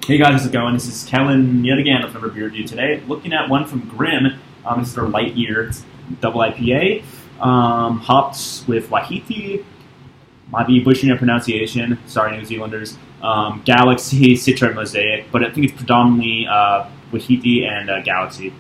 Hey guys, how's it going? This is Kellen yet again with another beer review today. Looking at one from Grimm. This is their light year. It's double IPA. Hopped with Wahiti. Might be butchering a pronunciation. Sorry, New Zealanders. Galaxy, Citra, Mosaic. But I think it's predominantly Wahiti and Galaxy.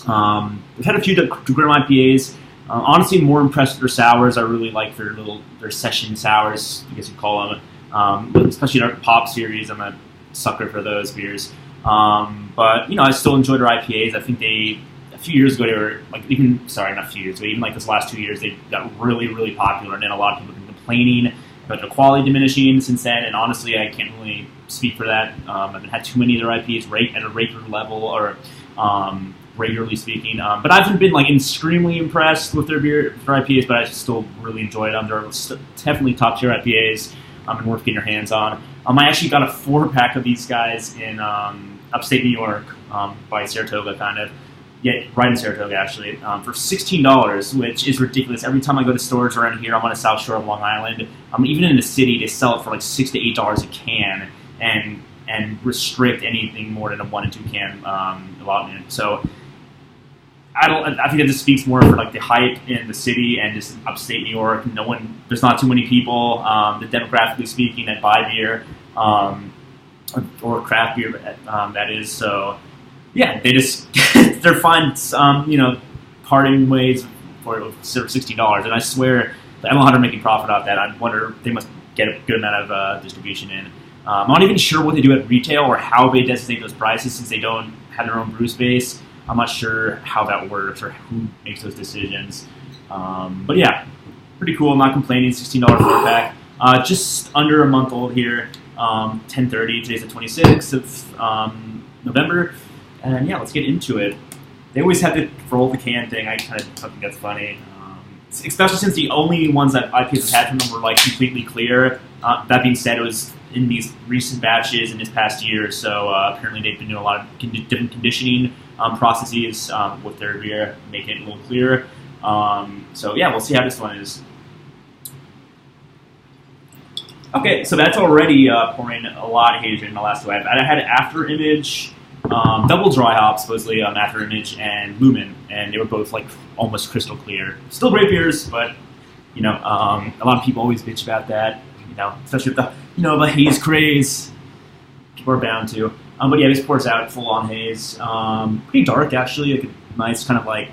We've had a few Grimm IPAs. Honestly, more impressed with their sours. I really like their session sours, I guess you'd call them. Especially their pop series. I'm a sucker for those beers. But, I still enjoy their IPAs. I think a few years ago, they were, not a few years ago, even like this last 2 years, they got really, really popular, and then a lot of people have been complaining about their quality diminishing since then, and honestly, I can't really speak for that. I haven't had too many of their IPAs at a regular level, or regularly speaking, but I haven't been extremely impressed with their IPAs, but I still really enjoy them. They're definitely top tier IPAs and worth getting your hands on. I actually got a 4-pack of these guys in upstate New York by Saratoga, right in Saratoga actually, for $16, which is ridiculous. Every time I go to stores around here, I'm on the South Shore of Long Island. Even in the city, they sell it for like $6 to $8 a can, and restrict anything more than a 1 and 2 can allotment. So I think that just speaks more for the hype in the city and just upstate New York. There's not too many people, demographically speaking, that buy beer or craft beer, that is. So yeah, they're fine, parting ways for $60. And I swear, I don't know how they're making profit off that. I wonder, they must get a good amount of distribution in. I'm not even sure what they do at retail or how they designate those prices, since they don't have their own brew space. I'm not sure how that works or who makes those decisions. But yeah, pretty cool. I'm not complaining. $16 4-pack. Just under a month old here. 10:30. Today's the 26th of November. And yeah, let's get into it. They always have to roll the can thing. I kind of think that's funny. Especially since the only ones that IPAs have had from them were completely clear. That being said, it was in these recent batches in this past year. So apparently they've been doing a lot of different conditioning processes with their beer, make it a little clearer. So yeah, we'll see how this one is. Okay, so that's already pouring a lot of haze in the last two. I had an After Image, double dry hop, supposedly, After Image and Lumen, and they were both almost crystal clear. Still great beers, but a lot of people always bitch about that. Especially with the haze craze. People are bound to. But yeah, this pours out full on haze. Pretty dark actually, a nice kind of I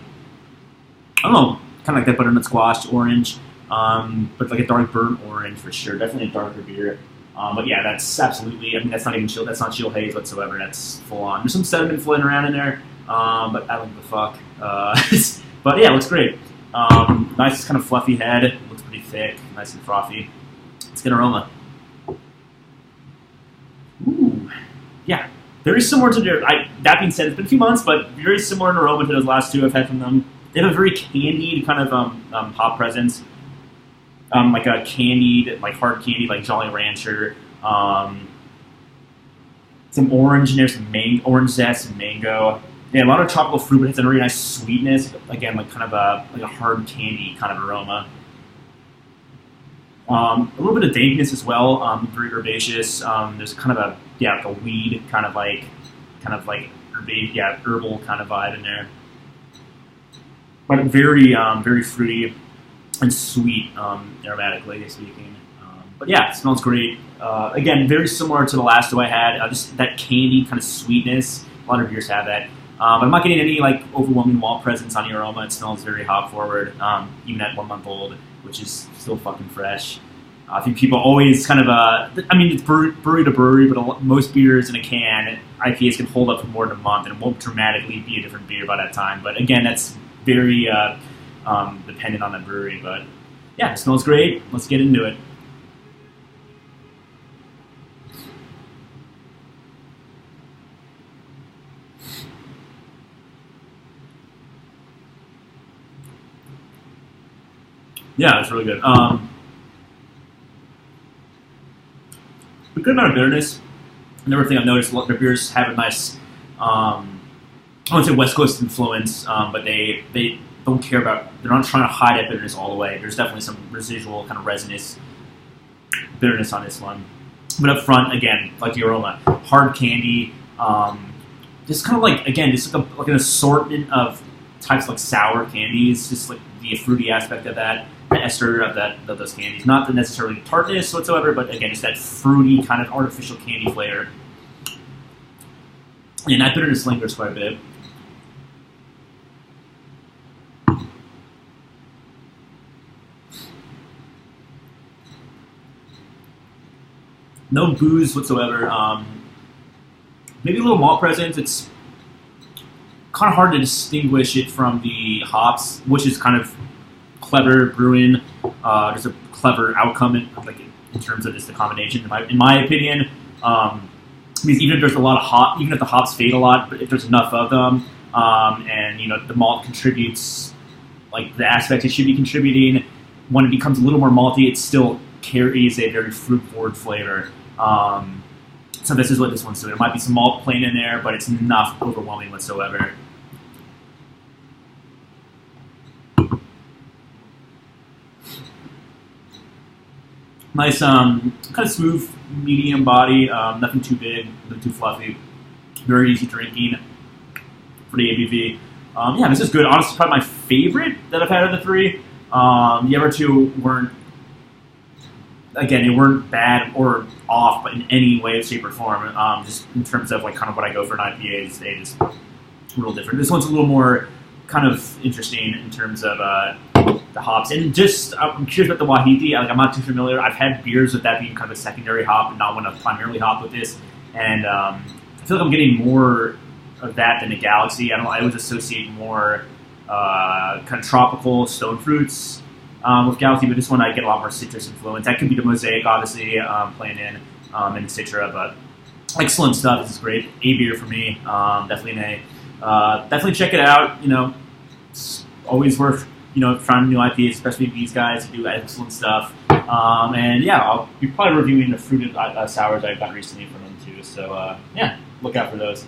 don't know, kind of like that butternut squash orange, but a dark burnt orange for sure. Definitely a darker beer. But yeah, that's absolutely. That's not even chill. That's not chill haze whatsoever. That's full on. There's some sediment floating around in there, but I don't give a fuck. But yeah, it looks great. Nice kind of fluffy head. Looks pretty thick, nice and frothy. Let's get an aroma. Ooh, yeah. Very similar to their. That being said, it's been a few months, but very similar in aroma to those last two I've had from them. They have a very candied kind of hop presence, like a candied, hard candy, like Jolly Rancher. Some orange in there, some orange zest and mango. Yeah, a lot of tropical fruit, but it's a very nice sweetness. Again, kind of a hard candy kind of aroma. A little bit of dankness as well. Very herbaceous. There's kind of a weed kind of herbal kind of vibe in there. But very very fruity and sweet, aromatically speaking. But yeah, it smells great. Again, very similar to the last two I had. Just that candy kind of sweetness. A lot of beers have that. But I'm not getting any overwhelming malt presence on the aroma. It smells very hop forward, even at 1 month old, which is still fucking fresh. I think people always kind of, it's brewery to brewery, but most beers in a can, IPAs can hold up for more than a month, and it won't dramatically be a different beer by that time. But again, that's very dependent on the brewery. But yeah, it smells great. Let's get into it. Yeah, it's really good. A good amount of bitterness. Another thing I've noticed, their beers have a nice, I wouldn't say West Coast influence, but they don't care about, they're not trying to hide that bitterness all the way. There's definitely some residual kind of resinous bitterness on this one. But up front, again, like the aroma, hard candy. Just kind of like, again, just like an assortment of types of like sour candies, just like the fruity aspect of that, the ester of those candies. Not the necessarily tartness whatsoever, but again, just that fruity kind of artificial candy flavor. And that bitterness lingers quite a bit. No booze whatsoever. Maybe a little malt presence. It's kind of hard to distinguish it from the hops, which is kind of clever brewing. There's a clever outcome in terms of just the combination, in my opinion. Because even if there's a lot of hop, even if the hops fade a lot, but if there's enough of them, and the malt contributes like the aspects it should be contributing, when it becomes a little more malty, it still carries a very fruit-forward flavor. So this is what this one's doing. There might be some malt plain in there, but it's not overwhelming whatsoever. Nice, kind of smooth, medium body, nothing too big, nothing too fluffy. Very easy drinking for the ABV. Yeah, this is good. Honestly, probably my favorite that I've had of the three. The other two weren't, again, they weren't bad or off, but in any way, shape, or form. Just in terms of like kind of what I go for in IPAs, they just a little different. This one's a little more kind of interesting in terms of the hops. And just, I'm curious about the Wahiti. I'm not too familiar. I've had beers with that being kind of a secondary hop and not one of primarily hop with this. And I feel like I'm getting more of that than the Galaxy. I always associate more kind of tropical stone fruits with Galaxy, but this one I get a lot more citrus influence. That could be the Mosaic, obviously, playing in, and the Citra, but excellent stuff. This is great. A beer for me. Definitely an A. Definitely check it out. It's always worth trying new IPAs, especially these guys who do excellent stuff. And yeah, I'll be probably reviewing the fruited sours I got recently from them too. So yeah, look out for those.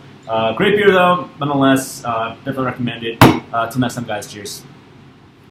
Great beer though, nonetheless. Definitely recommend it. Till next time, guys. Cheers.